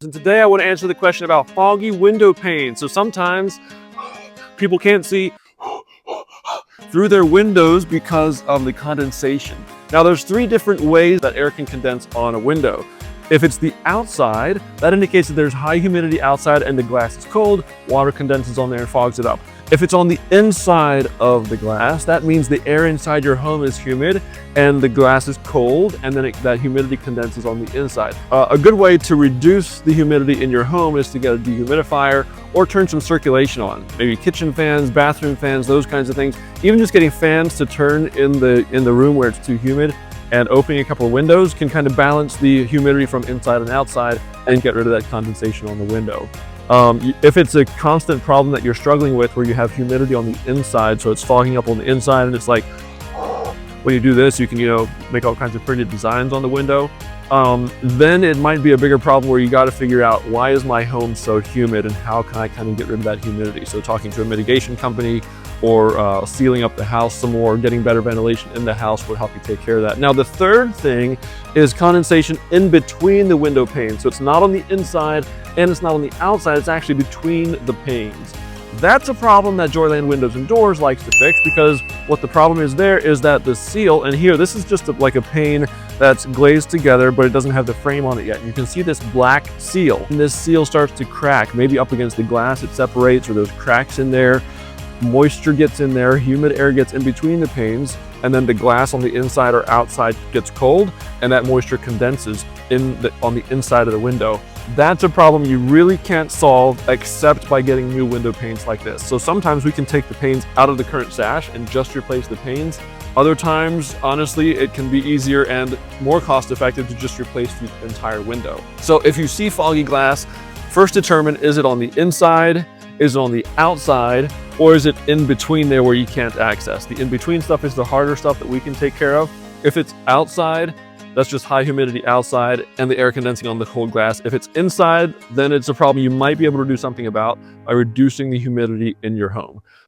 And today I want to answer the question about foggy window pane. So sometimes people can't see through their windows because of the condensation. Now there's three different ways that air can condense on a window. If it's the outside, that indicates that there's high humidity outside and the glass is cold, water condenses on there and fogs it up. If it's on the inside of the glass, that means the air inside your home is humid and the glass is cold, and then that humidity condenses on the inside. A good way to reduce the humidity in your home is to get a dehumidifier or turn some circulation on. Maybe kitchen fans, bathroom fans, those kinds of things. Even just getting fans to turn in the room where it's too humid and opening a couple of windows can kind of balance the humidity from inside and outside and get rid of that condensation on the window. If it's a constant problem that you're struggling with where you have humidity on the inside, so it's fogging up on the inside and it's like, when you do this, you can, make all kinds of printed designs on the window. Then it might be a bigger problem where you got to figure out, why is my home so humid and how can I kind of get rid of that humidity? So talking to a mitigation company or sealing up the house some more, getting better ventilation in the house will help you take care of that. Now the third thing is condensation in between the window panes. So it's not on the inside and it's not on the outside, it's actually between the panes. That's a problem that Joyland Windows and Doors likes to fix, because what the problem is there is that the seal, and here this is just like a pane that's glazed together, but it doesn't have the frame on it yet. And you can see this black seal, and this seal starts to crack, maybe up against the glass, it separates, or there's cracks in there. Moisture gets in there, humid air gets in between the panes, and then the glass on the inside or outside gets cold, and that moisture condenses on the inside of the window. That's a problem you really can't solve except by getting new window panes like this. So sometimes we can take the panes out of the current sash and just replace the panes. Other times, honestly, it can be easier and more cost-effective to just replace the entire window. So if you see foggy glass, first determine, is it on the inside, is it on the outside, or is it in between there where you can't access? The in-between stuff is the harder stuff that we can take care of. If it's outside, that's just high humidity outside and the air condensing on the cold glass. If it's inside, then it's a problem you might be able to do something about by reducing the humidity in your home.